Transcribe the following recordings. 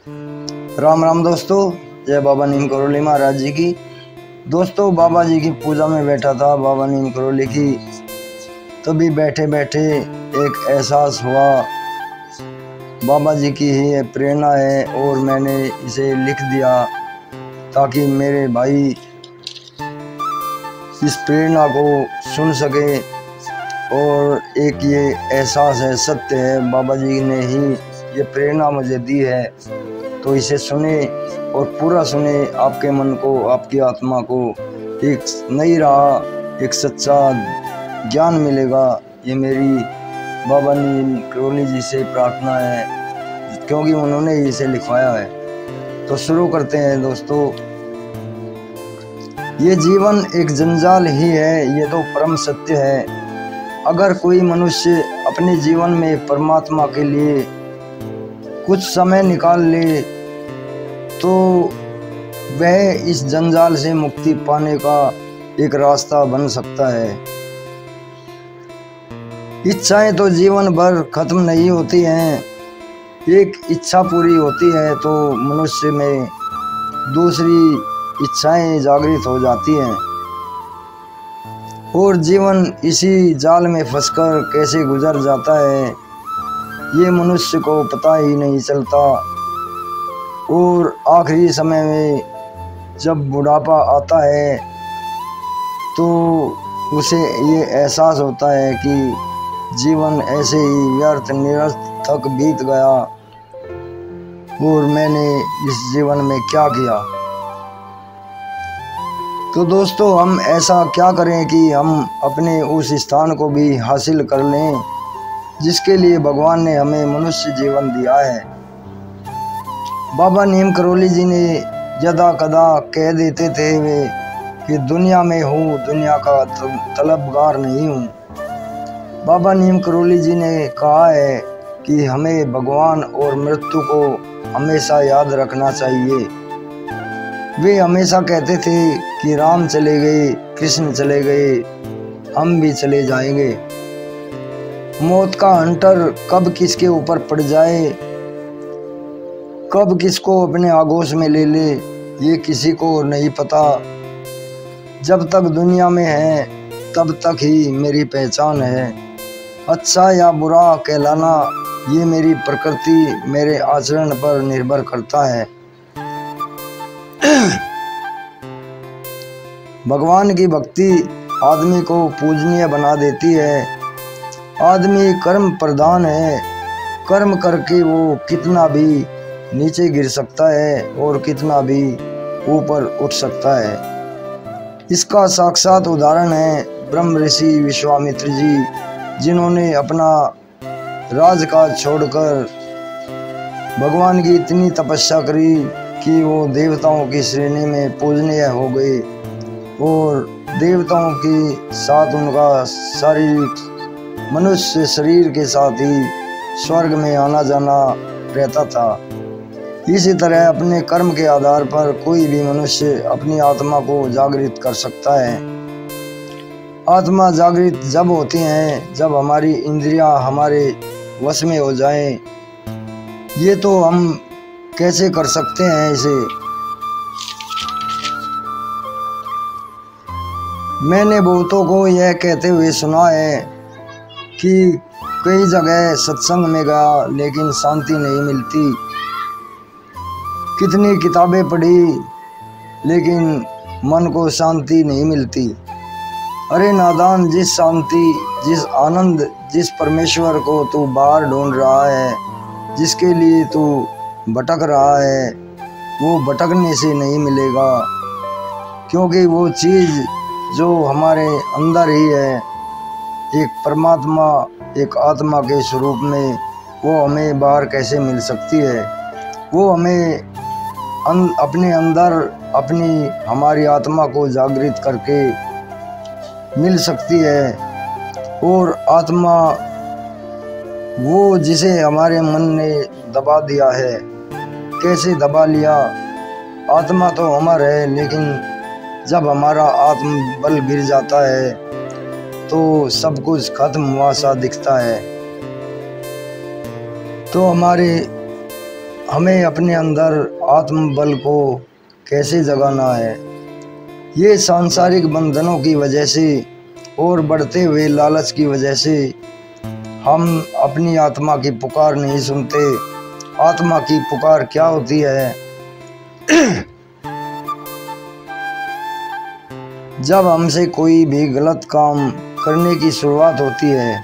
राम राम दोस्तों, जय बाबा नीम करोली महाराज जी की। दोस्तों, बाबा जी की पूजा में बैठा था बाबा नीम करोली की। तभी बैठे बैठे एक एहसास हुआ, बाबा जी की ही ये प्रेरणा है और मैंने इसे लिख दिया ताकि मेरे भाई इस प्रेरणा को सुन सके। और एक ये एहसास है, सत्य है, बाबा जी ने ही ये प्रेरणा मुझे दी है, तो इसे सुने और पूरा सुने। आपके मन को, आपकी आत्मा को एक नई राह, एक सच्चा ज्ञान मिलेगा। ये मेरी बाबा नीम करोली जी से प्रार्थना है, क्योंकि उन्होंने इसे लिखवाया है। तो शुरू करते हैं दोस्तों। ये जीवन एक जंजाल ही है, ये तो परम सत्य है। अगर कोई मनुष्य अपने जीवन में परमात्मा के लिए कुछ समय निकाल ले तो वह इस जंजाल से मुक्ति पाने का एक रास्ता बन सकता है। इच्छाएं तो जीवन भर खत्म नहीं होती हैं, एक इच्छा पूरी होती है तो मनुष्य में दूसरी इच्छाएं जागृत हो जाती हैं और जीवन इसी जाल में फंसकर कैसे गुजर जाता है ये मनुष्य को पता ही नहीं चलता। और आखिरी समय में जब बुढ़ापा आता है तो उसे ये एहसास होता है कि जीवन ऐसे ही व्यर्थ निरर्थक बीत गया और मैंने इस जीवन में क्या किया। तो दोस्तों, हम ऐसा क्या करें कि हम अपने उस स्थान को भी हासिल कर लें जिसके लिए भगवान ने हमें मनुष्य जीवन दिया है। बाबा नीम करोली जी ने यदा कदा कह देते थे वे कि दुनिया में हूँ, दुनिया का तलबगार नहीं हूँ। बाबा नीम करोली जी ने कहा है कि हमें भगवान और मृत्यु को हमेशा याद रखना चाहिए। वे हमेशा कहते थे कि राम चले गए, कृष्ण चले गए, हम भी चले जाएंगे। मौत का हंटर कब किसके ऊपर पड़ जाए, कब किसको अपने आगोश में ले ले, ये किसी को नहीं पता। जब तक दुनिया में है तब तक ही मेरी पहचान है। अच्छा या बुरा कहलाना ये मेरी प्रकृति, मेरे आचरण पर निर्भर करता है। भगवान की भक्ति आदमी को पूजनीय बना देती है। आदमी कर्म प्रधान है, कर्म करके वो कितना भी नीचे गिर सकता है और कितना भी ऊपर उठ सकता है। इसका साक्षात उदाहरण है ब्रह्म ऋषि विश्वामित्र जी, जिन्होंने अपना राजकाज छोड़कर भगवान की इतनी तपस्या करी कि वो देवताओं की श्रेणी में पूजनीय हो गए और देवताओं के साथ उनका शारीरिक मनुष्य शरीर के साथ ही स्वर्ग में आना जाना रहता था। इसी तरह अपने कर्म के आधार पर कोई भी मनुष्य अपनी आत्मा को जागृत कर सकता है। आत्मा जागृत जब होती हैं जब हमारी इंद्रियां हमारे वश में हो जाएं। ये तो हम कैसे कर सकते हैं इसे? मैंने बहुतों को यह कहते हुए सुना है कि कई जगह सत्संग में गया लेकिन शांति नहीं मिलती, कितनी किताबें पढ़ी लेकिन मन को शांति नहीं मिलती। अरे नादान, जिस शांति, जिस आनंद, जिस परमेश्वर को तू बाहर ढूंढ रहा है, जिसके लिए तू भटक रहा है, वो भटकने से नहीं मिलेगा, क्योंकि वो चीज़ जो हमारे अंदर ही है, एक परमात्मा, एक आत्मा के स्वरूप में, वो हमें बाहर कैसे मिल सकती है? वो हमें अपने अंदर अपनी हमारी आत्मा को जागृत करके मिल सकती है। और आत्मा वो जिसे हमारे मन ने दबा दिया है, कैसे दबा लिया? आत्मा तो अमर है, लेकिन जब हमारा आत्म बल गिर जाता है तो सब कुछ खत्म हुआ सा दिखता है। तो हमारे हमें अपने अंदर आत्मबल को कैसे जगाना है। ये सांसारिक बंधनों की वजह से और बढ़ते हुए लालच की वजह से हम अपनी आत्मा की पुकार नहीं सुनते। आत्मा की पुकार क्या होती है? जब हमसे कोई भी गलत काम करने की शुरुआत होती है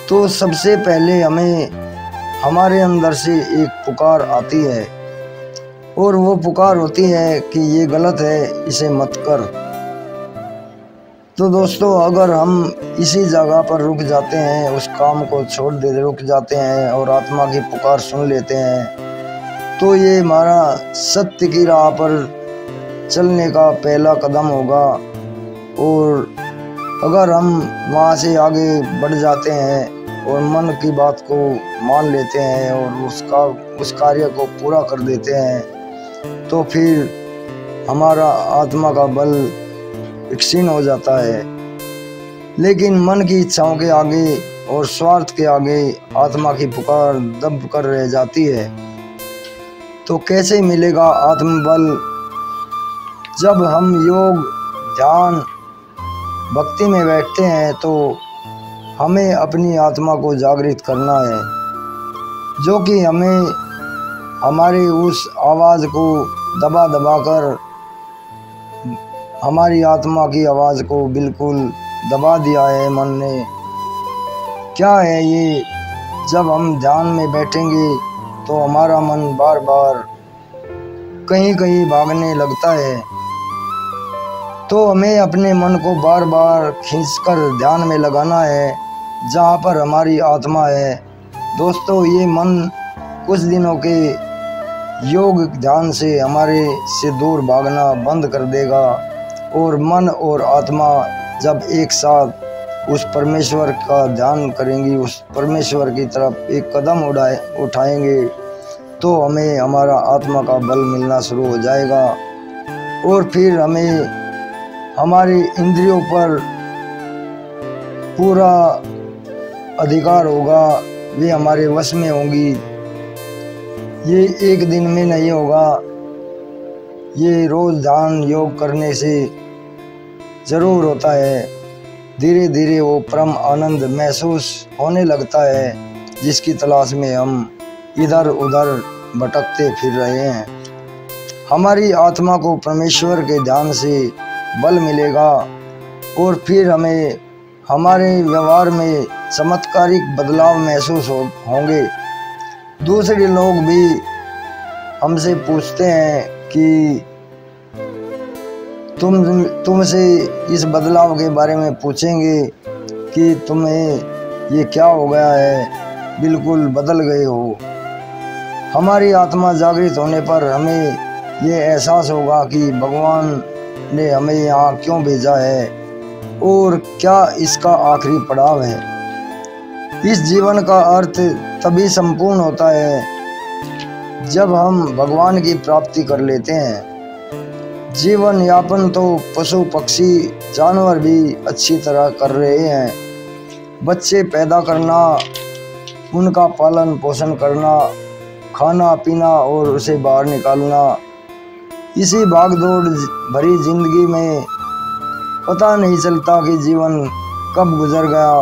तो सबसे पहले हमें हमारे अंदर से एक पुकार आती है और वो पुकार होती है कि ये गलत है, इसे मत कर। तो दोस्तों, अगर हम इसी जगह पर रुक जाते हैं, उस काम को छोड़ दे रुक जाते हैं और आत्मा की पुकार सुन लेते हैं, तो ये हमारा सत्य की राह पर चलने का पहला कदम होगा। और अगर हम वहाँ से आगे बढ़ जाते हैं और मन की बात को मान लेते हैं और उस कार्य को पूरा कर देते हैं, तो फिर हमारा आत्मा का बल क्षीण हो जाता है। लेकिन मन की इच्छाओं के आगे और स्वार्थ के आगे आत्मा की पुकार दब कर रह जाती है। तो कैसे मिलेगा आत्मबल? जब हम योग, ध्यान, भक्ति में बैठते हैं तो हमें अपनी आत्मा को जागृत करना है, जो कि हमें हमारी उस आवाज़ को दबा दबा कर हमारी आत्मा की आवाज़ को बिल्कुल दबा दिया है मन ने। क्या है ये? जब हम ध्यान में बैठेंगे तो हमारा मन बार बार कहीं कहीं भागने लगता है, तो हमें अपने मन को बार बार खींचकर ध्यान में लगाना है जहाँ पर हमारी आत्मा है। दोस्तों, ये मन कुछ दिनों के योग ध्यान से हमारे से दूर भागना बंद कर देगा और मन और आत्मा जब एक साथ उस परमेश्वर का ध्यान करेंगी, उस परमेश्वर की तरफ एक कदम उठाएंगे, तो हमें हमारा आत्मा का बल मिलना शुरू हो जाएगा और फिर हमें हमारी इंद्रियों पर पूरा अधिकार होगा, वे हमारे वश में होंगी। ये एक दिन में नहीं होगा, ये रोज़ ध्यान योग करने से ज़रूर होता है। धीरे धीरे वो परम आनंद महसूस होने लगता है जिसकी तलाश में हम इधर उधर भटकते फिर रहे हैं। हमारी आत्मा को परमेश्वर के ध्यान से बल मिलेगा और फिर हमें हमारे व्यवहार में चमत्कारिक बदलाव महसूस होंगे। दूसरे लोग भी हमसे पूछते हैं कि तुमसे इस बदलाव के बारे में पूछेंगे कि तुम्हें ये क्या हो गया है, बिल्कुल बदल गए हो। हमारी आत्मा जागृत होने पर हमें ये एहसास होगा कि भगवान ने हमें यहाँ क्यों भेजा है और क्या इसका आखिरी पड़ाव है। इस जीवन का अर्थ तभी संपूर्ण होता है जब हम भगवान की प्राप्ति कर लेते हैं। जीवन यापन तो पशु पक्षी जानवर भी अच्छी तरह कर रहे हैं। बच्चे पैदा करना, उनका पालन पोषण करना, खाना पीना और उसे बाहर निकालना, इसी भागदौड़ भरी जिंदगी में पता नहीं चलता कि जीवन कब गुजर गया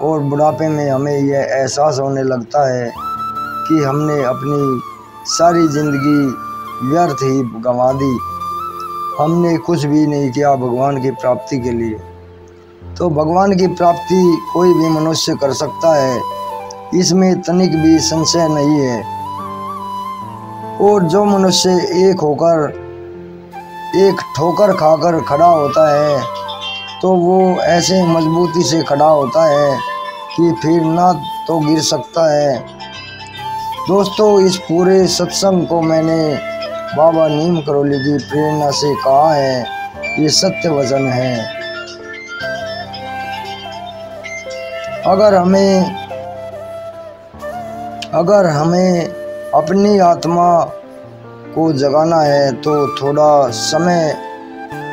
और बुढ़ापे में हमें यह एहसास होने लगता है कि हमने अपनी सारी जिंदगी व्यर्थ ही गंवा दी, हमने कुछ भी नहीं किया भगवान की प्राप्ति के लिए। तो भगवान की प्राप्ति कोई भी मनुष्य कर सकता है, इसमें तनिक भी संशय नहीं है। और जो मनुष्य एक ठोकर खाकर खड़ा होता है तो वो ऐसे मजबूती से खड़ा होता है कि फिर ना तो गिर सकता है। दोस्तों, इस पूरे सत्संग को मैंने बाबा नीम करौली की प्रेरणा से कहा है, ये सत्य वचन है। अगर हमें अपनी आत्मा को जगाना है तो थोड़ा समय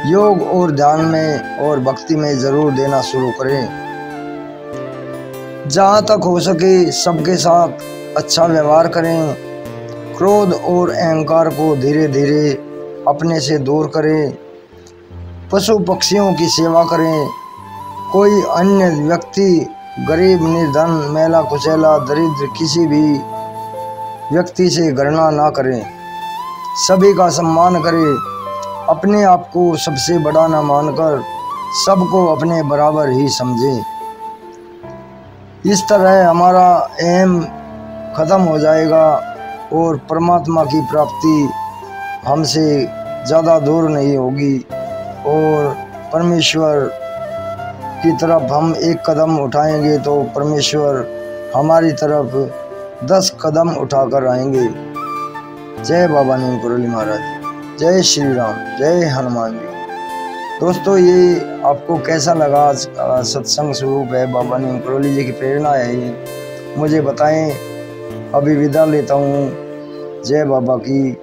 योग और ध्यान में और भक्ति में ज़रूर देना शुरू करें। जहाँ तक हो सके सबके साथ अच्छा व्यवहार करें क्रोध और अहंकार को धीरे धीरे अपने से दूर करें। पशु पक्षियों की सेवा करें। कोई अन्य व्यक्ति गरीब, निर्धन, मैला कुचैला, दरिद्र किसी भी व्यक्ति से घृणा ना करें। सभी का सम्मान करें। अपने आप को सबसे बड़ा न मानकर सबको अपने बराबर ही समझें। इस तरह हमारा एम खत्म हो जाएगा और परमात्मा की प्राप्ति हमसे ज़्यादा दूर नहीं होगी और परमेश्वर की तरफ हम एक कदम उठाएंगे तो परमेश्वर हमारी तरफ 10 कदम उठाकर आएंगे। जय बाबा नीम करोली महाराज, जय श्री राम, जय हनुमान जी। दोस्तों, ये आपको कैसा लगा? सत्संग स्वरूप है, बाबा नीम करोली जी की प्रेरणा है, ये मुझे बताएं। अभी विदा लेता हूँ। जय बाबा की।